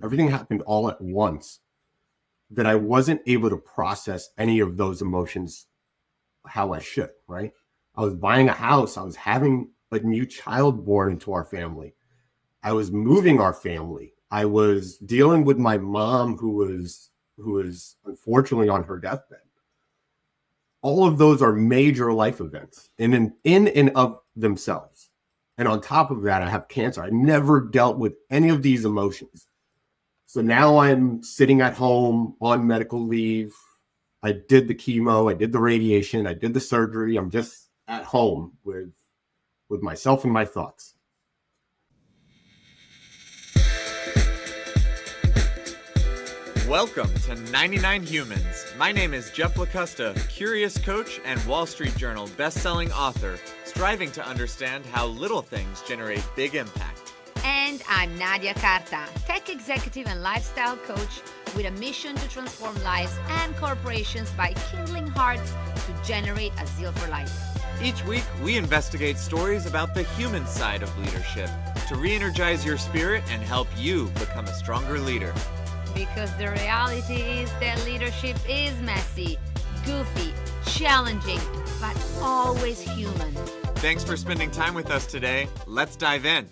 everything happened all at once, that I wasn't able to process any of those emotions how I should, right? I was buying a house. I was having a new child born into our family. I was moving our family. I was dealing with my mom who was unfortunately on her deathbed. All of those are major life events in and of themselves. And on top of that, I have cancer. I never dealt with any of these emotions. So now I'm sitting at home on medical leave. I did the chemo, I did the radiation, I did the surgery. I'm just at home with myself and my thoughts. Welcome to 99 Humans. My name is Jeff LaCosta, curious coach and Wall Street Journal best-selling author, striving to understand how little things generate big impact. And I'm Nadia Carta, tech executive and lifestyle coach with a mission to transform lives and corporations by kindling hearts to generate a zeal for life. Each week, we investigate stories about the human side of leadership to re-energize your spirit and help you become a stronger leader. Because the reality is that leadership is messy, goofy, challenging, but always human. Thanks for spending time with us today. Let's dive in.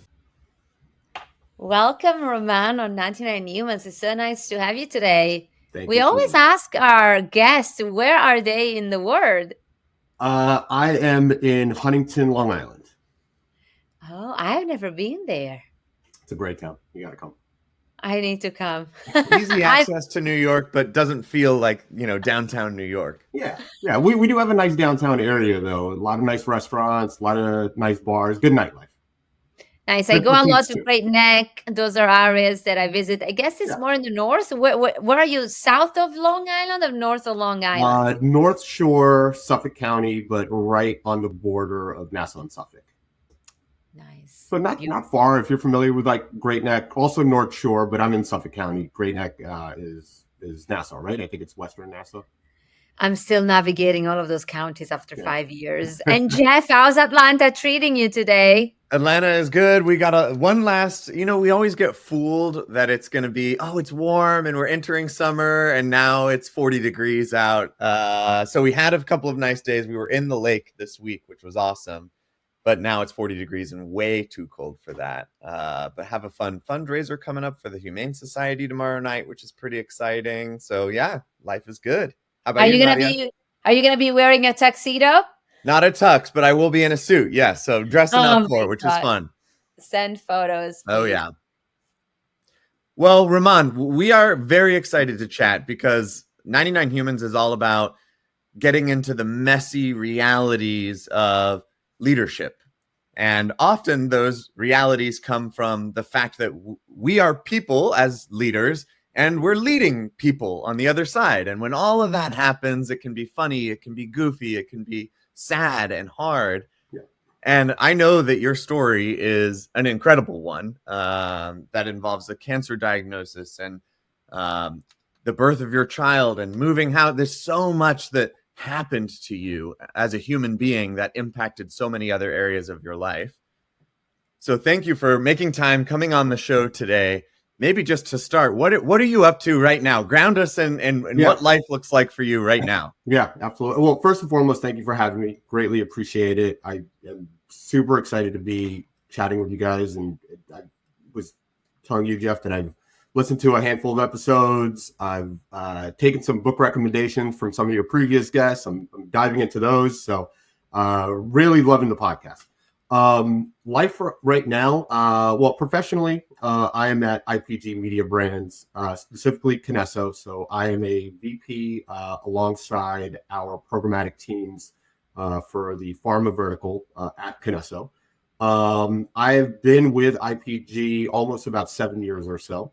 Welcome, Raman, on 99 Humans. It's so nice to have you today. Thank We you. always ask our guests, where are they in the world? I am in Huntington, Long Island. Oh, I've never been there. It's a great town. You got to come. I need to come. Easy access to New York, but doesn't feel like, downtown New York. Yeah. We do have a nice downtown area, though. A lot of nice restaurants, a lot of nice bars, good nightlife. Nice. I go a lot to Great Neck. Those are areas that I visit. I guess it's more in the north. Where are you? South of Long Island or north of Long Island? North Shore, Suffolk County, but right on the border of Nassau and Suffolk. Nice. So not far if you're familiar with like Great Neck, also North Shore, but I'm in Suffolk County. Great Neck is Nassau, right? I think it's Western Nassau. I'm still navigating all of those counties after 5 years. And Jeff, how's Atlanta treating you today? Atlanta is good. We got one last, we always get fooled that it's going to be, it's warm and we're entering summer and now it's 40 degrees out. So we had a couple of nice days. We were in the lake this week, which was awesome. But now it's 40 degrees and way too cold for that. But have a fun fundraiser coming up for the Humane Society tomorrow night, which is pretty exciting. So yeah, life is good. How about you, Nadia? Are you gonna be wearing a tuxedo? Not a tux, but I will be in a suit. Yeah, so dressing up for it, which is fun. Send photos. Please. Oh yeah. Well, Raman, we are very excited to chat because 99 Humans is all about getting into the messy realities of leadership. And often those realities come from the fact that we are people as leaders and we're leading people on the other side. And when all of that happens, it can be funny, it can be goofy, it can be sad and hard. Yeah. And I know that your story is an incredible one that involves a cancer diagnosis and the birth of your child and moving out. There's so much that happened to you as a human being that impacted so many other areas of your life. So thank you for making time, coming on the show today. Maybe just to start, what are you up to right now? Ground us in what life looks like for you right now. Yeah, absolutely. Well, first and foremost, thank you for having me. Greatly appreciate it. I am super excited to be chatting with you guys. And I was telling you, Jeff, that I've listened to a handful of episodes. I've taken some book recommendations from some of your previous guests. I'm diving into those. So really loving the podcast. Life right now, well, professionally, I am at IPG Media Brands, specifically Kinesso. So I am a VP alongside our programmatic teams for the pharma vertical at Kinesso. I've been with IPG almost about 7 years or so.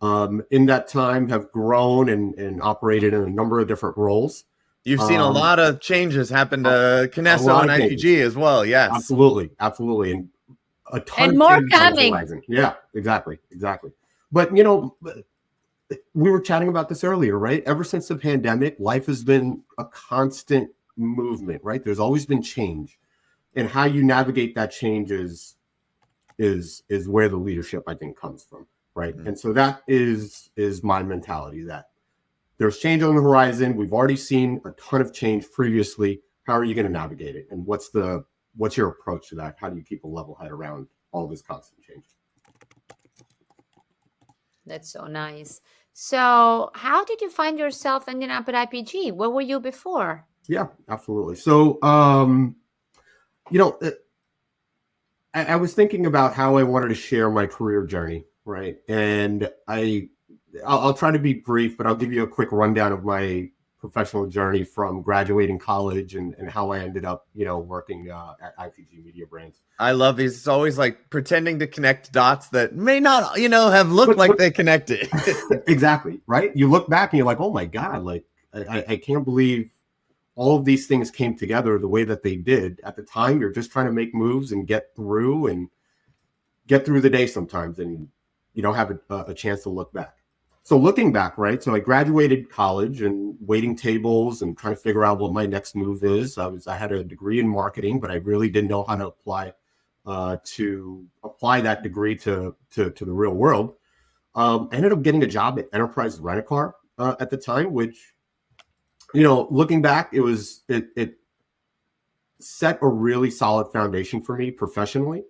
In that time, have grown and operated in a number of different roles. You've seen a lot of changes happen to Kinesso and IPG as well. Yes, absolutely. And a ton and of more coming. Yeah, exactly. But we were chatting about this earlier, right? Ever since the pandemic, life has been a constant movement, right? There's always been change, and how you navigate that change is where the leadership, I think, comes from. right? Mhm. And so that is my mentality, that there's change on the horizon. We've already seen a ton of change previously. How are you going to navigate it? And what's your approach to that? How do you keep a level head around all this constant change? That's so nice. So, how did you find yourself ending up at IPG? Where were you before? Yeah, absolutely. So, you know, I was thinking about how I wanted to share my career journey, right? And I'll try to be brief, but I'll give you a quick rundown of my professional journey from graduating college and how I ended up, working at IPG Media Brands. I love these. It's always like pretending to connect dots that may not, have looked like they connected. Exactly, right? You look back and you're like, oh my God, like I can't believe all of these things came together the way that they did. At the time, you're just trying to make moves and get through the day sometimes, and you don't have a chance to look back. So looking back, right? So I graduated college and waiting tables and trying to figure out what my next move is. I had a degree in marketing, but I really didn't know how to apply that degree to the real world. I ended up getting a job at Enterprise Rent-A-Car at the time, which, looking back, it set a really solid foundation for me professionally.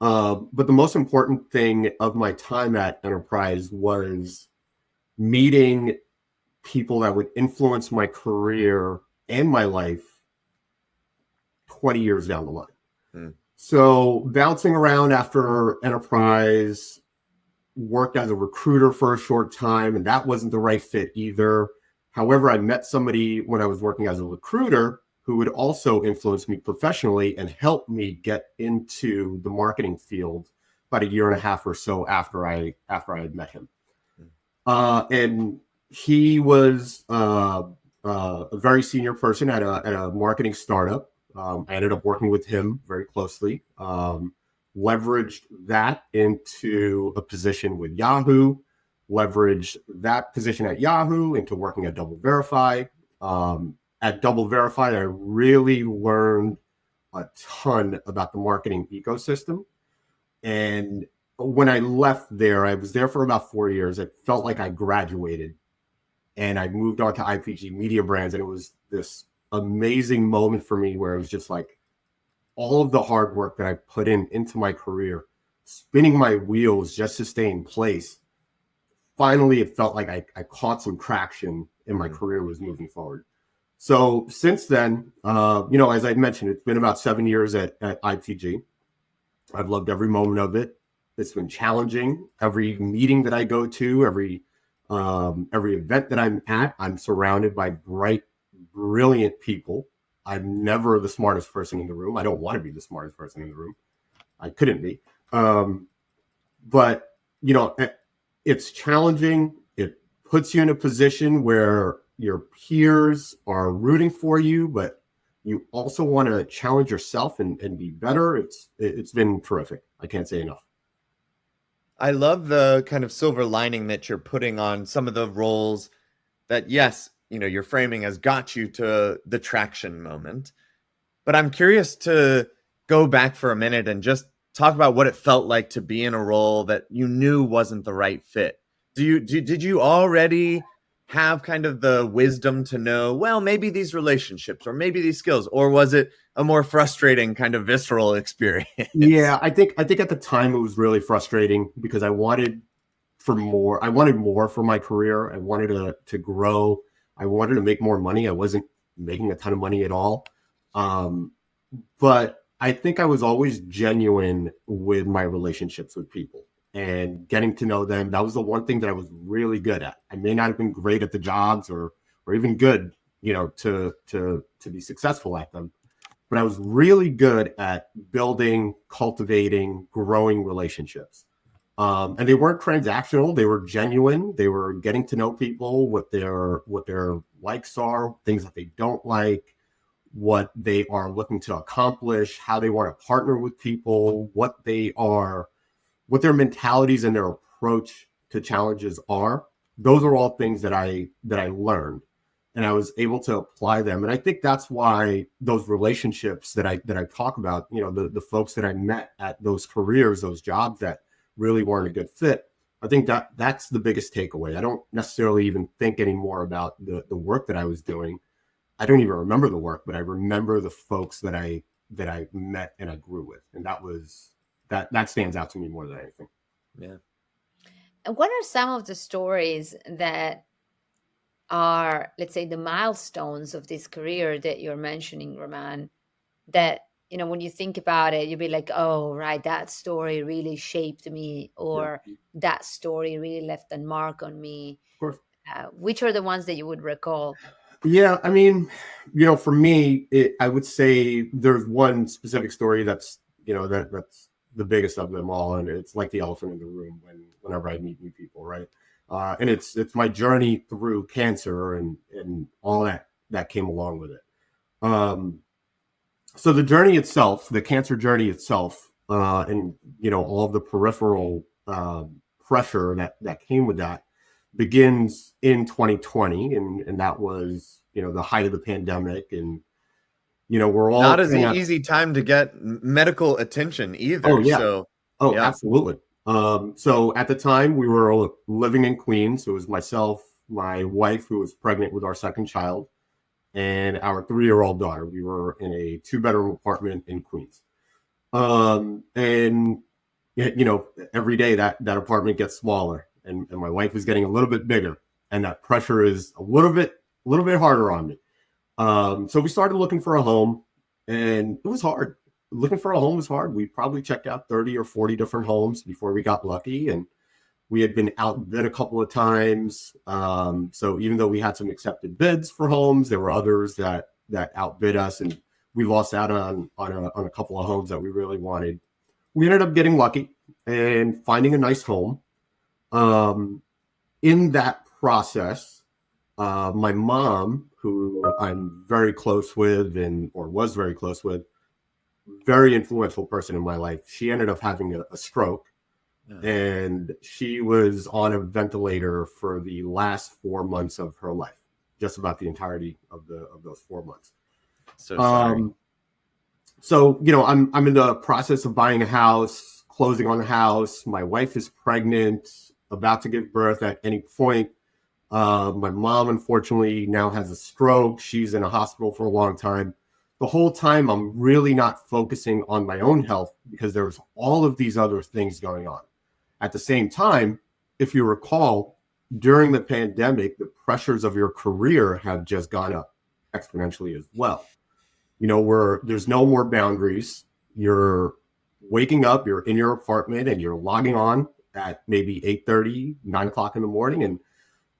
But the most important thing of my time at Enterprise was meeting people that would influence my career and my life 20 years down the line. Mm. So bouncing around after Enterprise, worked as a recruiter for a short time, and that wasn't the right fit either. However, I met somebody when I was working as a recruiter who would also influence me professionally and help me get into the marketing field about a year and a half or so after I had met him. And he was a very senior person at a marketing startup. I ended up working with him very closely. Leveraged that into a position with Yahoo, leveraged that position at Yahoo into working at Double Verify. At Double Verify, I really learned a ton about the marketing ecosystem. And when I left there, I was there for about 4 years. It felt like I graduated and I moved on to IPG Media Brands. And it was this amazing moment for me where it was just like all of the hard work that I put into my career, spinning my wheels just to stay in place. Finally, it felt like I caught some traction and my career was moving forward. So since then, as I mentioned, it's been about 7 years at IPG. I've loved every moment of it. It's been challenging. Every meeting that I go to, every event that I'm at, I'm surrounded by bright, brilliant people. I'm never the smartest person in the room. I don't want to be the smartest person in the room. I couldn't be. But, it's challenging. It puts you in a position where your peers are rooting for you, but you also want to challenge yourself and be better. It's been terrific. I can't say enough. I love the kind of silver lining that you're putting on some of the roles that, yes, you're framing has got you to the traction moment. But I'm curious to go back for a minute and just talk about what it felt like to be in a role that you knew wasn't the right fit. Did you already have kind of the wisdom to know, well, maybe these relationships or maybe these skills, or was it a more frustrating kind of visceral experience? Yeah, I think at the time it was really frustrating because I wanted more. I wanted more for my career. I wanted to grow. I wanted to make more money. I wasn't making a ton of money at all. But I think I was always genuine with my relationships with people and getting to know them. That was the one thing that I was really good at. I may not have been great at the jobs or even good, to be successful at them, but I was really good at building, cultivating, growing relationships. And they weren't transactional. They were genuine. They were getting to know people, what their likes are, things that they don't like, what they are looking to accomplish, how they want to partner with people, what their mentalities and their approach to challenges are. Those are all things that I learned, and I was able to apply them. And I think that's why those relationships that I talk about, the folks that I met at those careers, those jobs that really weren't a good fit, I think that's the biggest takeaway. I don't necessarily even think anymore about the work that I was doing. I don't even remember the work, but I remember the folks that I met and I grew with, and that stands out to me more than anything. Yeah. And what are some of the stories that are, let's say, the milestones of this career that you're mentioning, Raman, that, when you think about it, you'll be like, oh, right, that story really shaped me, Yeah, or that story really left a mark on me. of course. Which are the ones that you would recall? Yeah, I mean, for me, I would say there's one specific story that's that's the biggest of them all, and it's like the elephant in the room whenever I meet new people, right? And it's my journey through cancer and all that came along with it. So the journey itself, the cancer journey itself, and all of the peripheral pressure that came with that begins in 2020, and that was the height of the pandemic, and we're all Not as an easy time to get medical attention either. Oh yeah, So yeah. absolutely. So at the time we were living in Queens. It was myself, my wife, who was pregnant with our second child, and our 3-year-old daughter. We were in a 2-bedroom apartment in Queens. And every day that apartment gets smaller, and my wife is getting a little bit bigger, and that pressure is a little bit harder on me. So we started looking for a home, and it was hard. Looking for a home was hard. We probably checked out 30 or 40 different homes before we got lucky, and we had been outbid a couple of times. So even though we had some accepted bids for homes, there were others that outbid us, and we lost out on a couple of homes that we really wanted. We ended up getting lucky and finding a nice home. In that process, my mom, who I'm very close with or was very close with, very influential person in my life, she ended up having a stroke. And she was on a ventilator for the last 4 months of her life, just about the entirety of those 4 months. So sorry. So I'm in the process of buying a house, closing on the house. My wife is pregnant, about to give birth at any point. My mom, unfortunately, now has a stroke. She's in a hospital for a long time. The whole time, I'm really not focusing on my own health because there's all of these other things going on. At the same time, if you recall, during the pandemic, the pressures of your career have just gone up exponentially as well. Where there's no more boundaries. You're waking up, you're in your apartment, and you're logging on at maybe 8:30, 9 o'clock in the morning. And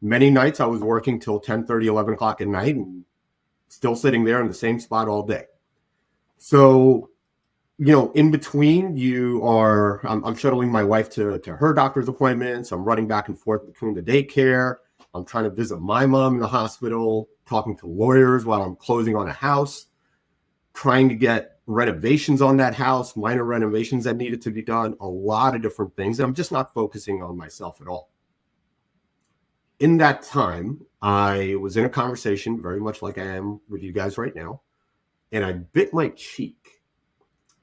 many nights I was working till 10:30, 11 o'clock at night and still sitting there in the same spot all day. So in between, I'm shuttling my wife to her doctor's appointments. I'm running back and forth between the daycare. I'm trying to visit my mom in the hospital, talking to lawyers while I'm closing on a house, trying to get renovations on that house, minor renovations that needed to be done, a lot of different things. And I'm just not focusing on myself at all. In that time, I was in a conversation very much like I am with you guys right now, and I bit my cheek.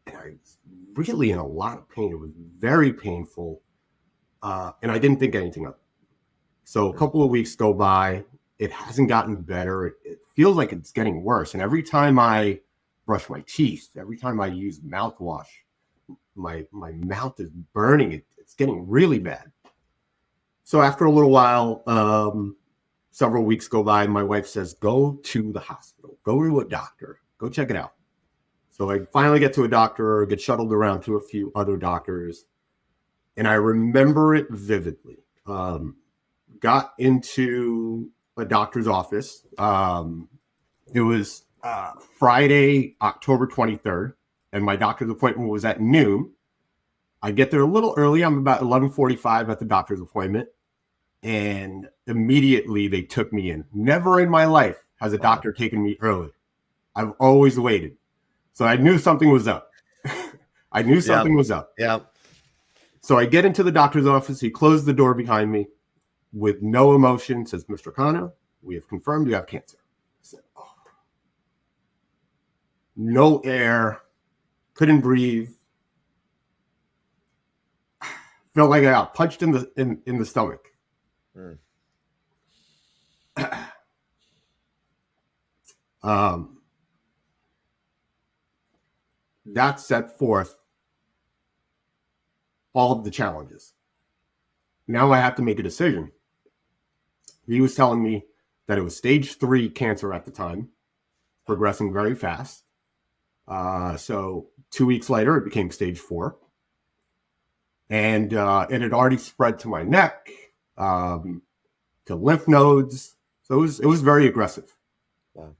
And I was really in a lot of pain. It was very painful. And I didn't think anything of it. So a couple of weeks go by. It hasn't gotten better. It feels like it's getting worse. And every time I brush my teeth, every time I use mouthwash, my mouth is burning. It's getting really bad. So after a little while, several weeks go by, my wife says, go to the hospital, go to a doctor, go check it out. So I finally get to a doctor, get shuttled around to a few other doctors, and I remember it vividly. Got into a doctor's office. It was Friday, October 23rd, and my doctor's appointment was at noon. I get there a little early. I'm about 11:45 at the doctor's appointment, and immediately they took me in. Never in my life has a doctor taken me early. I've always waited. So I knew something was up. I knew something was up. Yeah. So I get into the doctor's office. He closed the door behind me with no emotion, says, Mr. Khanna, we have confirmed you have cancer. I said, oh. No air, couldn't breathe. Felt like I got punched in the stomach. Mm. That set forth all of the challenges. Now I have to make a decision. He was telling me that it was stage 3 cancer at the time, progressing very fast. So 2 weeks later, it became stage 4. And it had already spread to my neck, to lymph nodes. So it was very aggressive. Wow.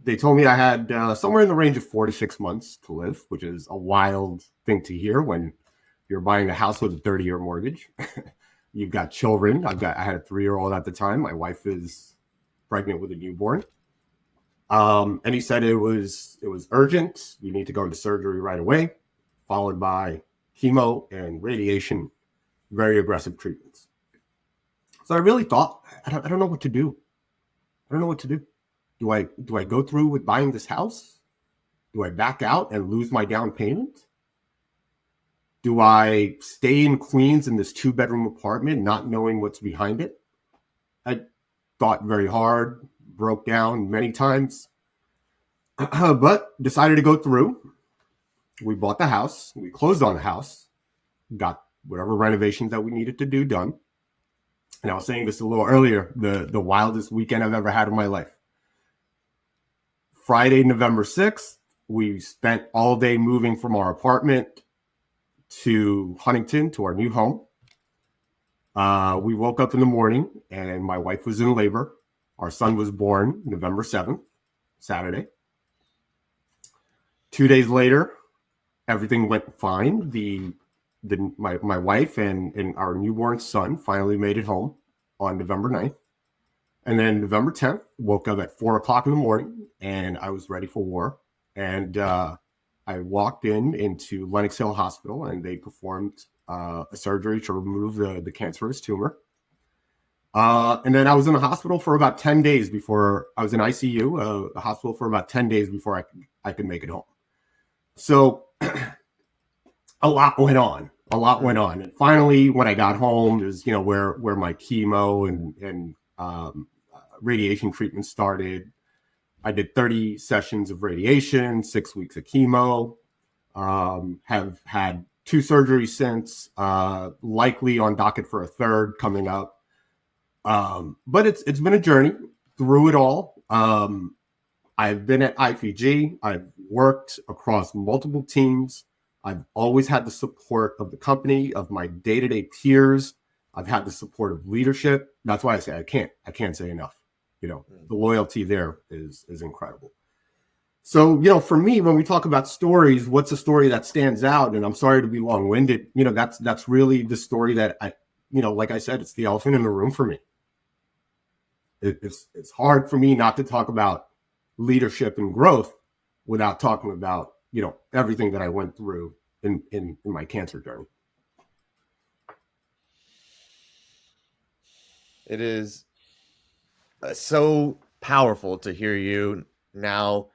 They told me I had somewhere in the range of 4 to 6 months to live, which is a wild thing to hear when you're buying a house with a 30-year mortgage. You've got children. I had a 3-year-old at the time. My wife is pregnant with a newborn. And he said it was urgent. You need to go into surgery right away, followed by chemo and radiation, very aggressive treatments. So I really thought, I don't know what to do. I don't know what to do. Do I go through with buying this house? Do I back out and lose my down payment? Do I stay in Queens in this 2-bedroom apartment, not knowing what's behind it? I thought very hard, broke down many times, but decided to go through. We bought the house. We closed on the house, got whatever renovations that we needed to do done. And I was saying this a little earlier, the wildest weekend I've ever had in my life. Friday, November 6th, we spent all day moving from our apartment to Huntington, to our new home. We woke up in the morning and my wife was in labor. Our son was born November 7th, Saturday. 2 days later, everything went fine. My wife and our newborn son finally made it home on November 9th. And then November 10th, woke up at 4 o'clock in the morning and I was ready for war. And I walked into Lenox Hill Hospital and they performed a surgery to remove the cancerous tumor. And then I was in the hospital for about 10 days before I was in ICU, the hospital for about 10 days before I could make it home. So a lot went on. And finally, when I got home, is where my chemo and radiation treatment started. I did 30 sessions of radiation, 6 weeks of chemo. Have had 2 surgeries since, likely on docket for a 3rd coming up. But it's been a journey through it all. I've been at IPG. I've worked across multiple teams. I've always had the support of the company, of my day-to-day peers. I've had the support of leadership. That's why I say I can't say enough. The loyalty there is incredible. So, for me, when we talk about stories, what's a story that stands out? And I'm sorry to be long-winded. That's really the story that like I said, it's the elephant in the room for me. It's hard for me not to talk about leadership and growth without talking about, everything that I went through in my cancer journey. It is so powerful to hear you now,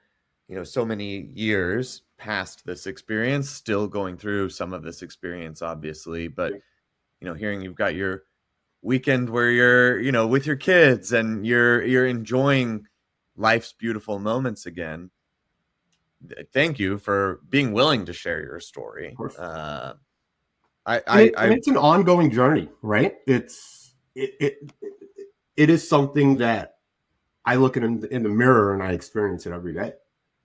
so many years past this experience, still going through some of this experience, obviously, but, hearing you've got your weekend where you're, with your kids and you're enjoying life's beautiful moments again. Thank you for being willing to share your story. And it's an ongoing journey, right? It is something that I look in the mirror and I experience it every day.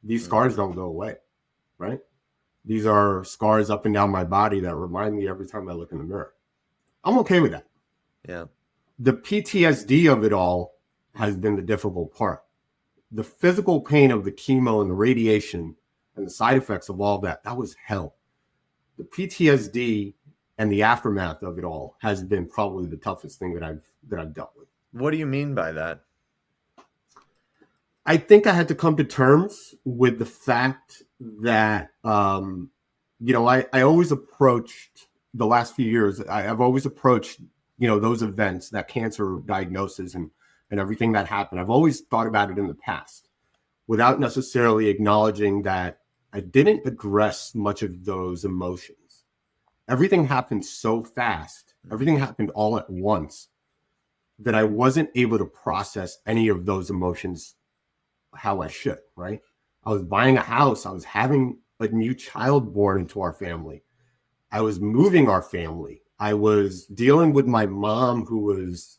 These scars don't go away, right? These are scars up and down my body that remind me every time I look in the mirror. I'm okay with that. Yeah. The PTSD of it all has been the difficult part. The physical pain of the chemo and the radiation and the side effects of all that was hell. The PTSD and the aftermath of it all has been probably the toughest thing that I've dealt with. What do you mean by that? I think I had to come to terms with the fact that, I always approached the last few years. I've always approached, those events, that cancer diagnosis and everything that happened. I've always thought about it in the past without necessarily acknowledging that I didn't address much of those emotions. everything happened so fast. Everything happened all at once that I wasn't able to process any of those emotions how I should, right? I was buying a house. I was having a new child born into our family. I was moving our family. I was dealing with my mom who was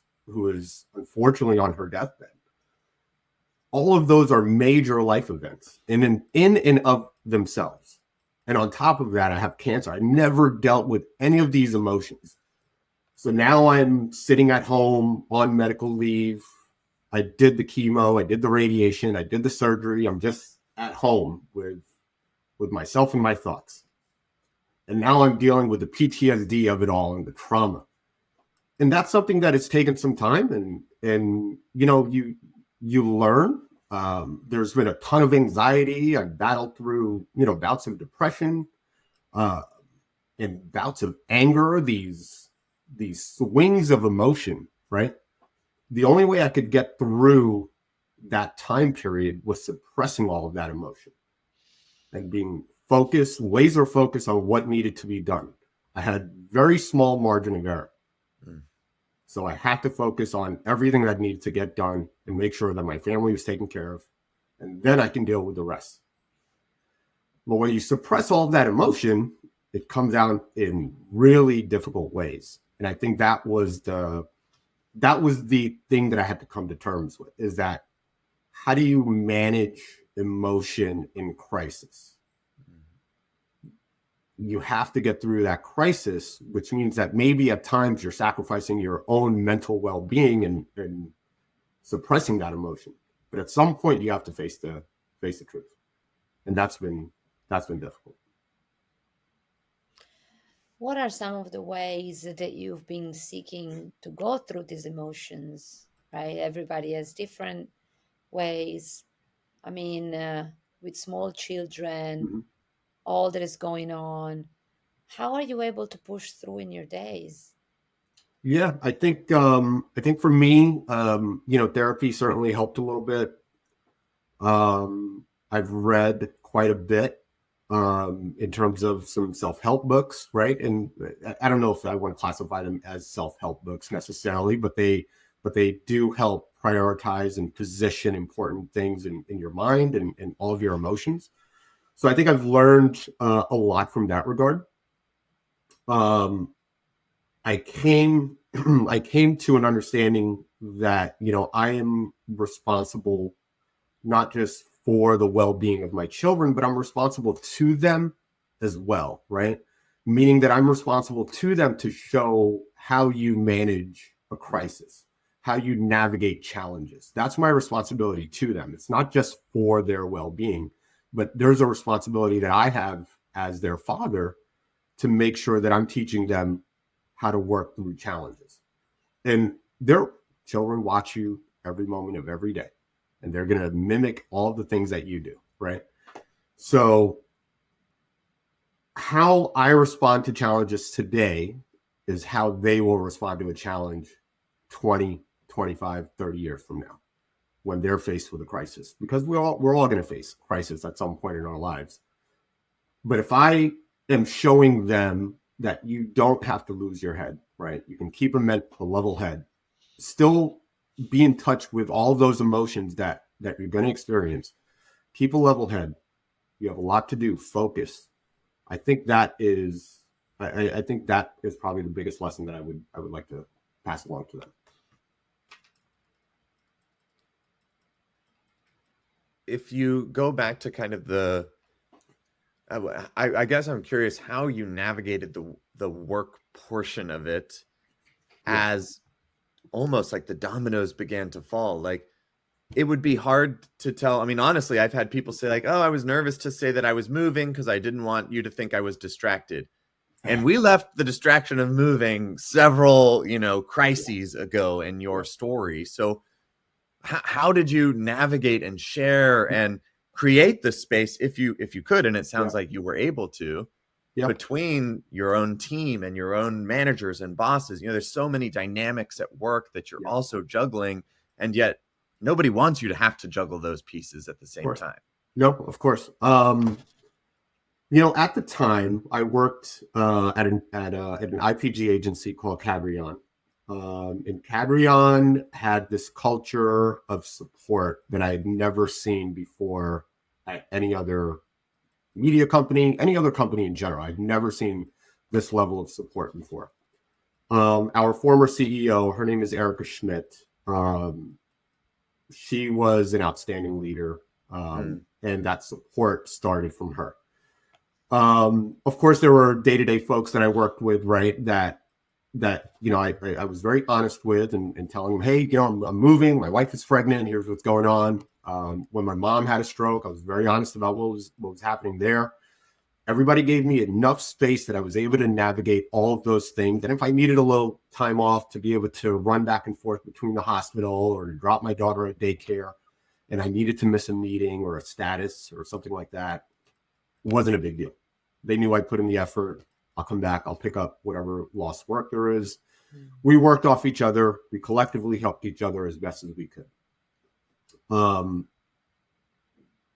unfortunately on her deathbed. All of those are major life events in and of themselves. And on top of that, I have cancer. I never dealt with any of these emotions. So now I'm sitting at home on medical leave. I did the chemo, I did the radiation, I did the surgery. I'm just at home with myself and my thoughts. And now I'm dealing with the PTSD of it all and the trauma. And that's something that has taken some time, and you learn. There's been a ton of anxiety. I've battled through bouts of depression, uh, and bouts of anger. These swings of emotion, right? The only way I could get through that time period was suppressing all of that emotion and being focused, laser focused on what needed to be done. I had very small margin of error. So I had to focus on everything that needed to get done and make sure that my family was taken care of. And then I can deal with the rest. But when you suppress all of that emotion, it comes out in really difficult ways. And I think that was the thing that I had to come to terms with, is that how do you manage emotion in crisis? You have to get through that crisis, which means that maybe at times you're sacrificing your own mental well-being and suppressing that emotion. But at some point you have to face the truth. And that's been difficult. What are some of the ways that you've been seeking to go through these emotions, right? Everybody has different ways. I mean, with small children, Mhm. all that is going on, how are you able to push through in your days? Yeah, I think for me, therapy certainly helped a little bit. I've read quite a bit in terms of some self-help books, right? And I don't know if I want to classify them as self-help books necessarily, but they do help prioritize and position important things in your mind and all of your emotions. So I think I've learned a lot from that regard. Um, I came I came to an understanding that I am responsible not just for the well-being of my children, but I'm responsible to them as well, right? Meaning that I'm responsible to them to show how you manage a crisis, how you navigate challenges. That's my responsibility to them. It's not just for their well-being, but there's a responsibility that I have as their father to make sure that I'm teaching them how to work through challenges. And their children watch you every moment of every day, and they're going to mimic all the things that you do, right? So how I respond to challenges today is how they will respond to a challenge 20, 25, 30 years from now when they're faced with a crisis, because we're all going to face crisis at some point in our lives. But if I am showing them that you don't have to lose your head, right? You can keep a level head, still be in touch with all those emotions that you're going to experience. Keep a level head. You have a lot to do. Focus. I think that is, I think that is probably the biggest lesson that I would like to pass along to them. If you go back to kind of the, I guess I'm curious how you navigated the work portion of it as almost like the dominoes began to fall. Like, it would be hard to tell. I mean, honestly, I've had people say like, oh, I was nervous to say that I was moving because I didn't want you to think I was distracted. And we left the distraction of moving several, crises ago in your story. So how did you navigate and share and create the space, if you could, and it sounds like you were able to, between your own team and your own managers and bosses? There's so many dynamics at work that you're also juggling, and yet nobody wants you to have to juggle those pieces at the same time. No, of course. At the time, I worked at an IPG agency called Cabrion. And Cabrion had this culture of support that I had never seen before at any other media company, any other company in general. I've never seen this level of support before. Our former CEO, her name is Erica Schmidt. She was an outstanding leader, and that support started from her. Of course, there were day-to-day folks that I worked with, right? That I was very honest with and telling them, hey, I'm moving. My wife is pregnant. Here's what's going on. When my mom had a stroke, I was very honest about what was happening there. Everybody gave me enough space that I was able to navigate all of those things. And if I needed a little time off to be able to run back and forth between the hospital or to drop my daughter at daycare, and I needed to miss a meeting or a status or something like that, wasn't a big deal. They knew I'd put in the effort. I'll come back. I'll pick up whatever lost work there is. We worked off each other. We collectively helped each other as best as we could.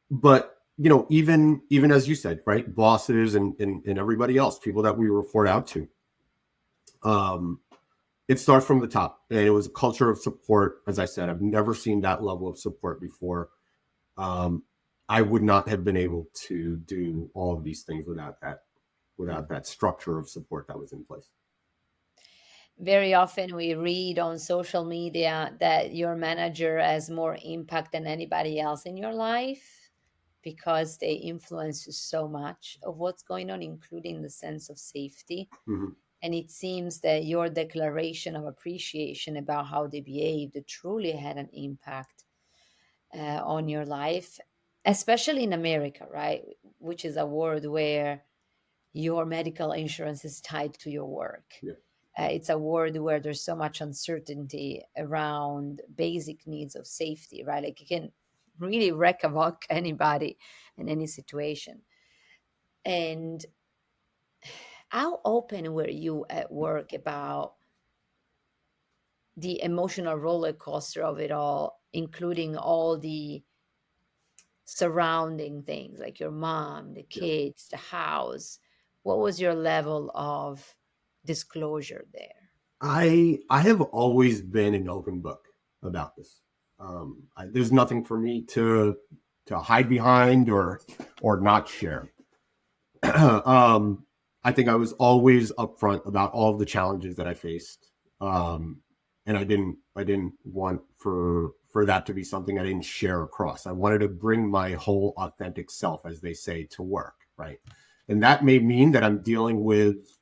But even as you said, right, bosses and everybody else, people that we report out to, it starts from the top, and it was a culture of support. As I said, I've never seen that level of support before. I would not have been able to do all of these things without that structure of support that was in place. Very often we read on social media that your manager has more impact than anybody else in your life because they influence so much of what's going on, including the sense of safety. Mm-hmm. And it seems that your declaration of appreciation about how they behaved truly had an impact on your life, especially in America, right? Which is a world where your medical insurance is tied to your work. Yeah. It's a world where there's so much uncertainty around basic needs of safety, right? Like it can really wreck anybody in any situation. And how open were you at work about the emotional roller coaster of it all, including all the surrounding things like your mom, the kids, the house? What was your level of disclosure there? I have always been an open book about this. There's nothing for me to hide behind or not share. I think I was always upfront about all of the challenges that I faced, and I didn't want for that to be something I didn't share across. I wanted to bring my whole authentic self, as they say, to work, right? And that may mean that I'm dealing with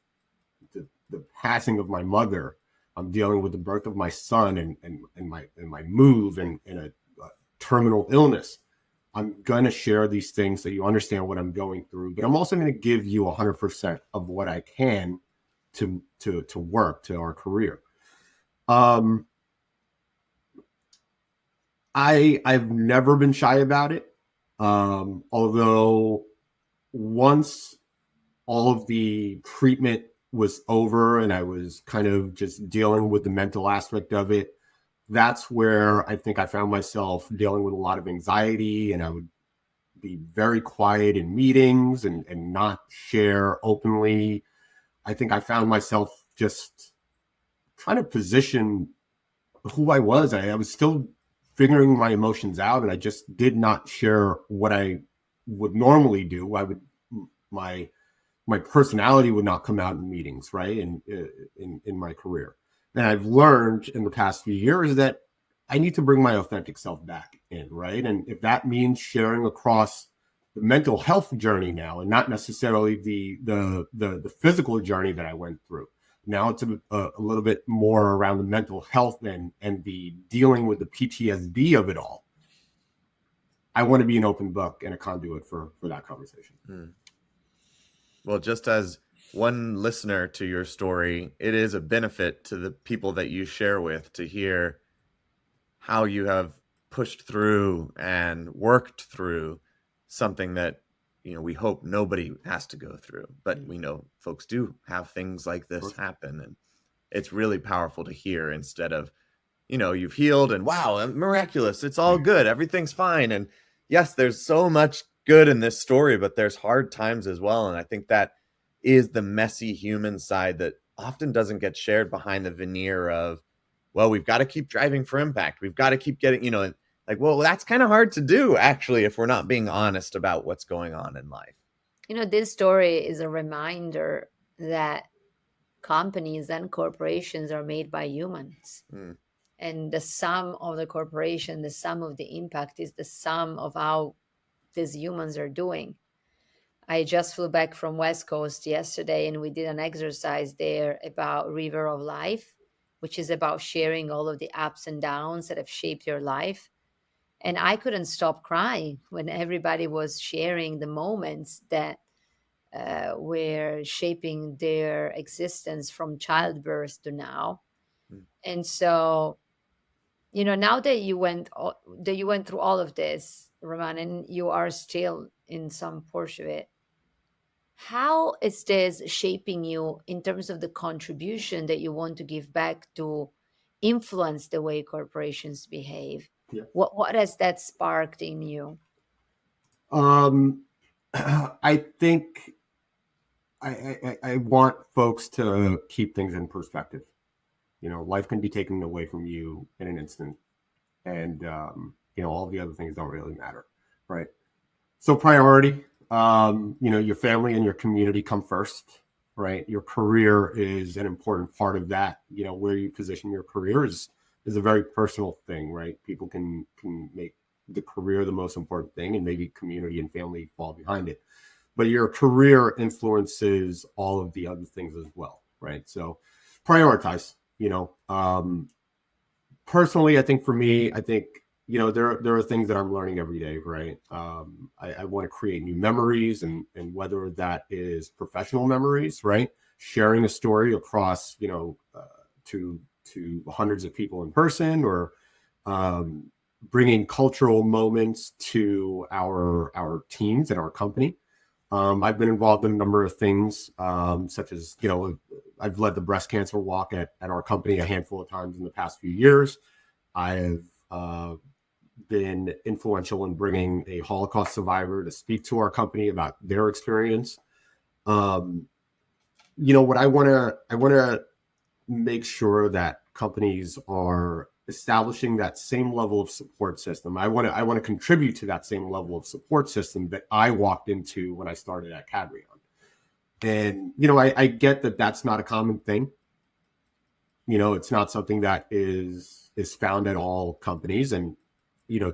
the passing of my mother. I'm dealing with the birth of my son and my move and a terminal illness. I'm going to share these things so you understand what I'm going through, but I'm also going to give you 100% of what I can to work, to our career. I've never been shy about it. Although once all of the treatment was over and I was kind of just dealing with the mental aspect of it, that's where I think I found myself dealing with a lot of anxiety, and I would be very quiet in meetings and not share openly. I think I found myself just trying to position who I was. I was still figuring my emotions out, and I just did not share what I would normally do. My personality would not come out in meetings, right? In my career. And I've learned in the past few years that I need to bring my authentic self back in, right? And if that means sharing across the mental health journey now, and not necessarily the physical journey that I went through. Now it's a little bit more around the mental health and the dealing with the PTSD of it all. I want to be an open book and a conduit for that conversation. Well, just as one listener to your story, it is a benefit to the people that you share with to hear how you have pushed through and worked through something that, we hope nobody has to go through, but we know folks do have things like this happen. And it's really powerful to hear instead of, you've healed and wow, miraculous. It's all good. Everything's fine. And yes, there's so much good in this story, but there's hard times as well. And I think that is the messy human side that often doesn't get shared behind the veneer of, well, we've got to keep driving for impact. We've got to keep getting, like, well, that's kind of hard to do, actually, if we're not being honest about what's going on in life. This story is a reminder that companies and corporations are made by humans. Mm. And the sum of the corporation, the sum of the impact is the sum of how these humans are doing. I just flew back from West Coast yesterday, and we did an exercise there about River of Life, which is about sharing all of the ups and downs that have shaped your life. And I couldn't stop crying when everybody was sharing the moments that were shaping their existence from childbirth to now. Mm. And so, now that you went through all of this, Raman, and you are still in some portion of it, how is this shaping you in terms of the contribution that you want to give back to influence the way corporations behave? Yeah. What has that sparked in you? I think I want folks to keep things in perspective. Life can be taken away from you in an instant, and all the other things don't really matter, right? So priority, your family and your community come first, right? Your career is an important part of that. Where you position your career is a very personal thing, right? People can make the career the most important thing, and maybe community and family fall behind it. But your career influences all of the other things as well, right? So prioritize. Personally, I think for me, there are things that I'm learning every day, right? I want to create new memories, and whether that is professional memories, right? Sharing a story across, to hundreds of people in person, or bringing cultural moments to our teams and our company. I've been involved in a number of things, such as, I've led the breast cancer walk at our company a handful of times in the past few years. I've been influential in bringing a Holocaust survivor to speak to our company about their experience. What I want to make sure that companies are establishing that same level of support system. I want to contribute to that same level of support system that I walked into when I started at Cadreon. And I get that that's not a common thing. It's not something that is found at all companies, and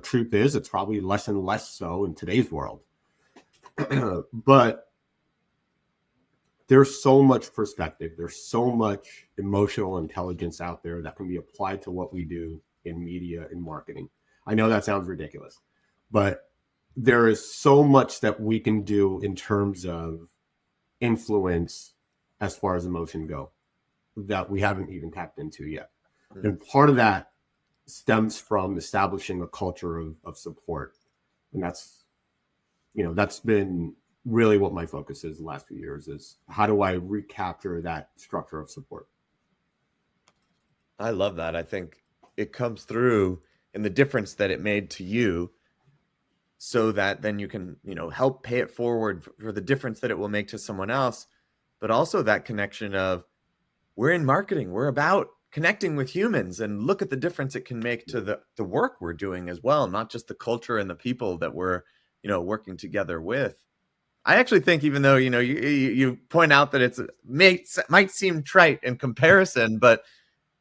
truth is, it's probably less and less so in today's world. But there's so much perspective. There's so much emotional intelligence out there that can be applied to what we do in media and marketing. I know that sounds ridiculous, but there is so much that we can do in terms of influence as far as emotion go that we haven't even tapped into yet. Mm-hmm. And part of that stems from establishing a culture of support. And that's been really what my focus is the last few years, is how do I recapture that structure of support? I love that. I think it comes through in the difference that it made to you, so that then you can, help pay it forward for the difference that it will make to someone else. But also that connection of, we're in marketing, we're about connecting with humans, and look at the difference it can make to the work we're doing as well, not just the culture and the people that we're, working together with. I actually think, even though, you point out that might seem trite in comparison, but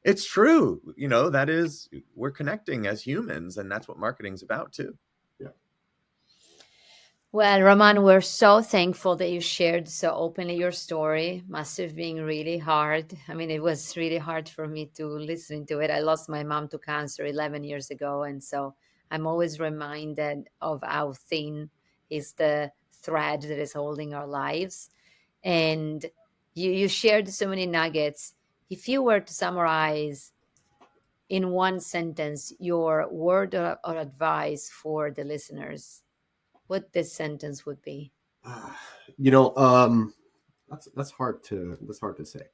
it's true. That is, we're connecting as humans, and that's what marketing's about too. Yeah. Well, Raman, we're so thankful that you shared so openly your story. Must have been really hard. I mean, it was really hard for me to listen to it. I lost my mom to cancer 11 years ago, and so I'm always reminded of how thin is the thread that is holding our lives. And you shared so many nuggets. If you were to summarize in one sentence your word or advice for the listeners, what this sentence would be? That's hard to say.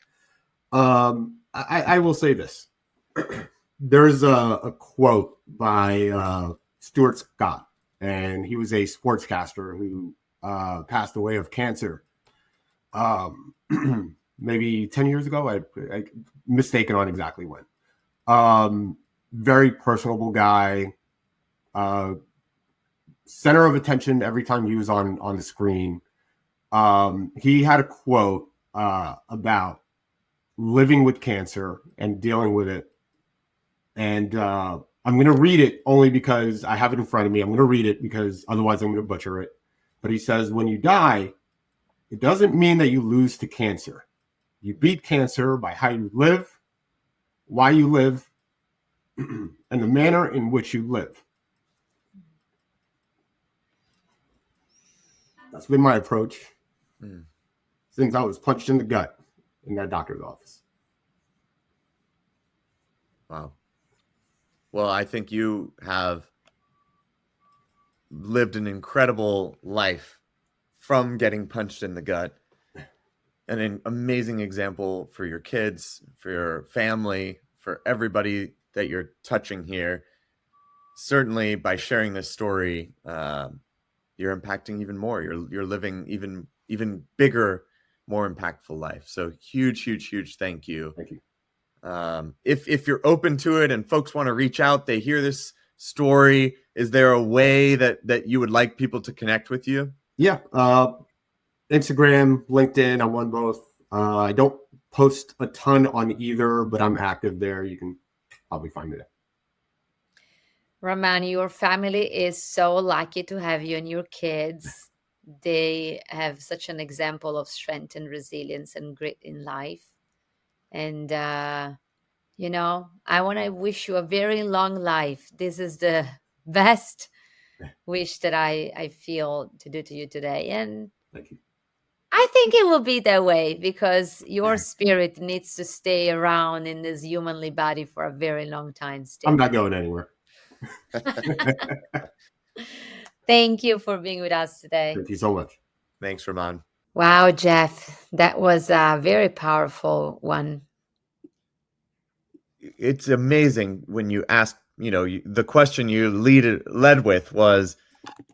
I will say this. There's a quote by Stuart Scott, and he was a sportscaster who passed away of cancer. Maybe 10 years ago. I mistaken on exactly when. Very personable guy. Center of attention every time he was on the screen. He had a quote about living with cancer and dealing with it. And I'm going to read it only because I have it in front of me. I'm going to read it because otherwise I'm going to butcher it. But he says, when you die, it doesn't mean that you lose to cancer. You beat cancer by how you live, why you live, and the manner in which you live. That's been my approach since I was punched in the gut in that doctor's office. Wow. Well, I think you have lived an incredible life from getting punched in the gut, and an amazing example for your kids, for your family, for everybody that you're touching here. Certainly, by sharing this story, you're impacting even more. You're living even bigger, more impactful life. So huge thank you. Thank you. If you're open to it and folks want to reach out, they hear this story, is there a way that you would like people to connect with you? Yeah. Instagram, LinkedIn, I'm on both. I don't post a ton on either, but I'm active there. You can probably find me there. Raman, your family is so lucky to have you and your kids. They have such an example of strength and resilience and grit in life. And, I want to wish you a very long life. This is the best wish that I feel to do to you today. And Thank you. I think it will be that way because your spirit needs to stay around in this humanly body for a very long time still. I'm not going anywhere. Thank you for being with us today. Thank you so much. Thanks, Raman. Wow, Jeff, that was a very powerful one. It's amazing when you ask, the question you led with was,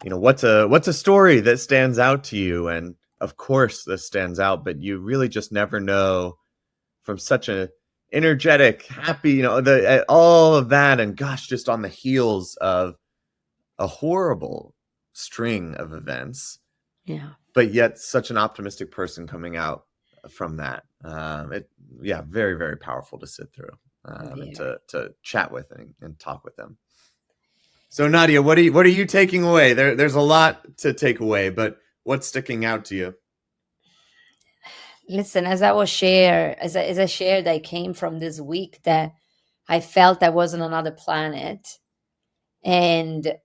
what's a story that stands out to you? And of course this stands out, but you really just never know, from such a energetic, happy, all of that, and gosh, just on the heels of a horrible string of events. Yeah. But yet such an optimistic person coming out from that. Very, very powerful to sit through and to chat with and talk with them. So Nadia, what are you taking away? There's a lot to take away, but what's sticking out to you? Listen, as I shared, I came from this week that I felt I was on another planet, and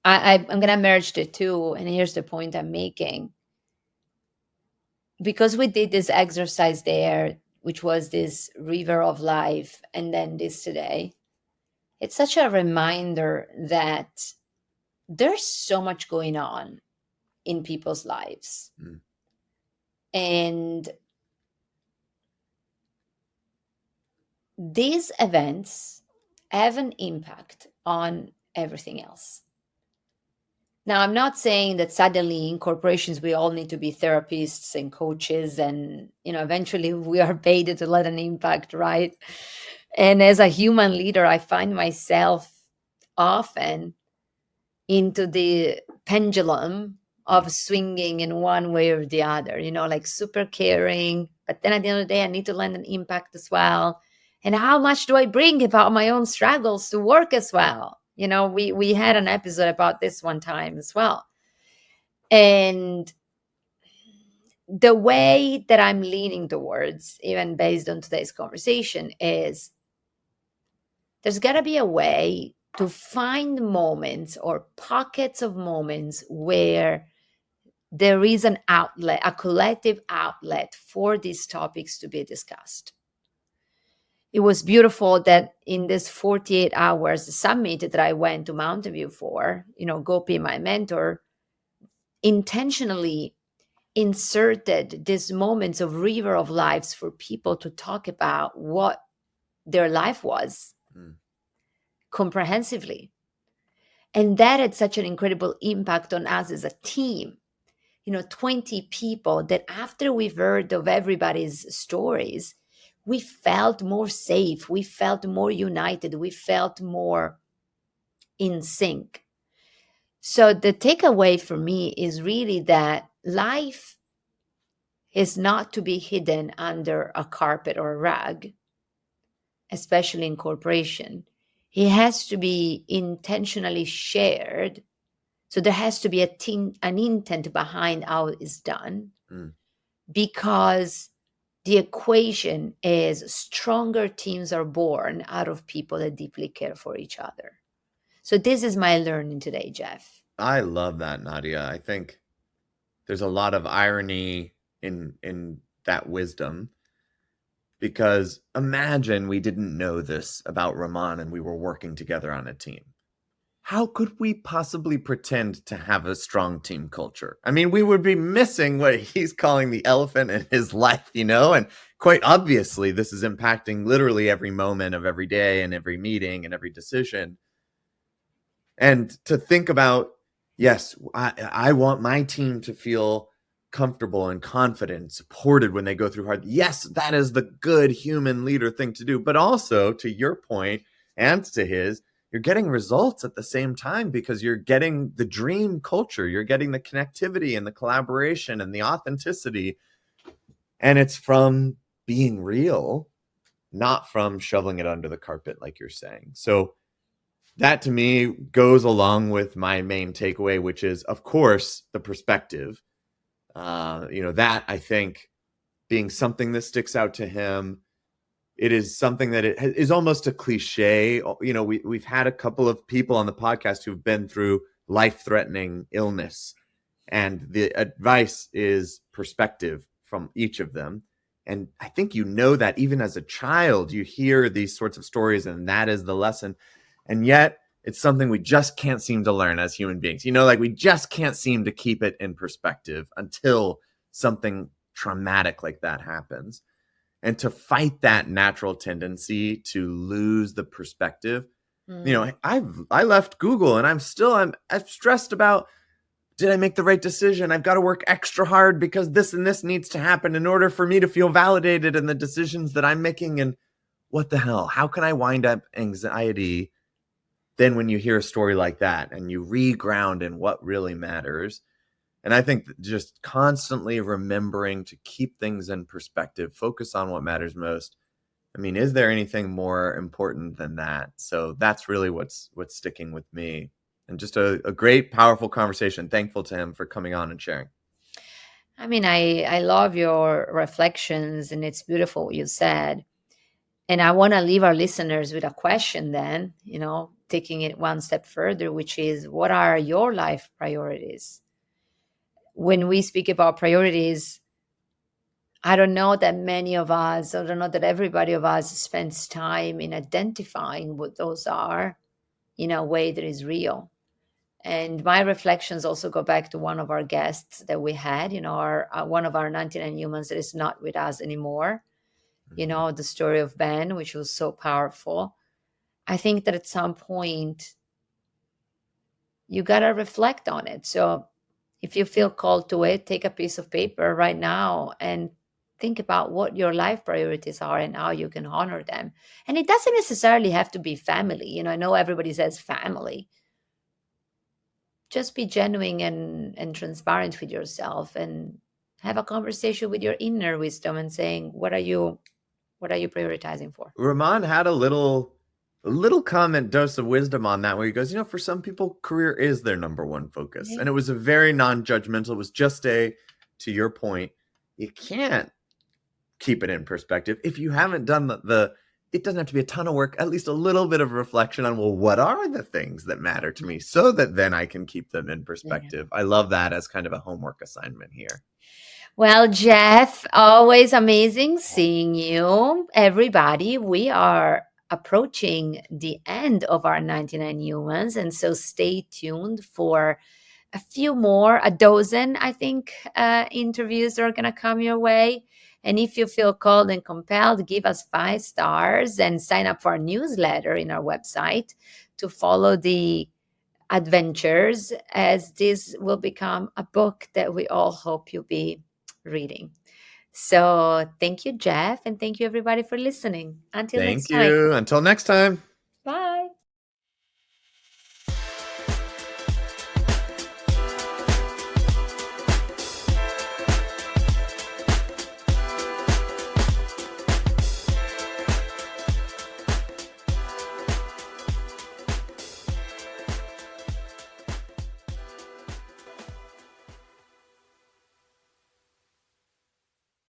I'm going to merge the two. And here's the point I'm making. Because we did this exercise there, which was this river of life, and then this today, it's such a reminder that there's so much going on in people's lives. And these events have an impact on everything else. Now, I'm not saying that suddenly in corporations, we all need to be therapists and coaches and, eventually we are paid to let an impact, right? And as a human leader, I find myself often into the pendulum of swinging in one way or the other, like super caring. But then at the end of the day, I need to lend an impact as well. And how much do I bring about my own struggles to work as well? We had an episode about this one time as well. And the way that I'm leaning towards, even based on today's conversation, is there's got to be a way to find moments or pockets of moments where there is an outlet, a collective outlet for these topics to be discussed. It was beautiful that in this 48 hours summit that I went to Mountain View for, Gopi, my mentor, intentionally inserted these moments of river of lives for people to talk about what their life was comprehensively. And that had such an incredible impact on us as a team. 20 people that after we've heard of everybody's stories, we felt more safe, we felt more united, we felt more in sync. So the takeaway for me is really that life is not to be hidden under a carpet or a rug, especially in corporation. It has to be intentionally shared. So there has to be an intent behind how it's done, because the equation is stronger teams are born out of people that deeply care for each other. So this is my learning today, Jeff. I love that, Nadia. I think there's a lot of irony in that wisdom, because imagine we didn't know this about Raman and we were working together on a team. How could we possibly pretend to have a strong team culture? I mean, we would be missing what he's calling the elephant in his life, and quite obviously this is impacting literally every moment of every day and every meeting and every decision. And to think about, yes, I want my team to feel comfortable and confident, supported when they go through hard. Yes, that is the good human leader thing to do. But also, to your point and to his, you're getting results at the same time, because you're getting the dream culture. You're getting the connectivity and the collaboration and the authenticity. And it's from being real, not from shoveling it under the carpet, like you're saying. So that to me goes along with my main takeaway, which is, of course, the perspective. That I think being something that sticks out to him. It is something that it is almost a cliche. We've had a couple of people on the podcast who've been through life-threatening illness, and the advice is perspective from each of them. And I think that even as a child, you hear these sorts of stories, and that is the lesson. And yet it's something we just can't seem to learn as human beings. We just can't seem to keep it in perspective until something traumatic like that happens. And to fight that natural tendency to lose the perspective, I left Google, and I'm stressed about, did I make the right decision? I've got to work extra hard because this and this needs to happen in order for me to feel validated in the decisions that I'm making. And what the hell? How can I wind up anxiety? Then when you hear a story like that and you reground in what really matters. And I think just constantly remembering to keep things in perspective, focus on what matters most. I mean, is there anything more important than that? So that's really what's sticking with me. And just a great, powerful conversation. Thankful to him for coming on and sharing. I mean, I love your reflections, and it's beautiful what you said. And I want to leave our listeners with a question then, taking it one step further, which is, what are your life priorities? When we speak about priorities, I don't know that many of us, I don't know that everybody of us spends time in identifying what those are in a way that is real. And my reflections also go back to one of our guests that we had, one of our 99 humans that is not with us anymore. The story of Ben, which was so powerful. I think that at some point you got to reflect on it. So if you feel called to it, take a piece of paper right now and think about what your life priorities are and how you can honor them. And it doesn't necessarily have to be family. I know everybody says family. Just be genuine and transparent with yourself, and have a conversation with your inner wisdom and saying, what are you prioritizing for? Raman had a little comment dose of wisdom on that, where he goes, for some people, career is their number one focus. Yeah. And it was a very non-judgmental. It was just to your point, you can't keep it in perspective if you haven't done it doesn't have to be a ton of work, at least a little bit of reflection on, well, what are the things that matter to me, so that then I can keep them in perspective. Yeah. I love that as kind of a homework assignment here. Well, Jeff, always amazing seeing you. Everybody, we are approaching the end of our 99 humans. And so stay tuned for a few more, a dozen, I think, interviews are going to come your way. And if you feel called and compelled, give us 5 stars and sign up for our newsletter in our website to follow the adventures, as this will become a book that we all hope you'll be reading. So thank you, Jeff, and thank you everybody for listening. Until next Thank time. you. Until next time. Bye.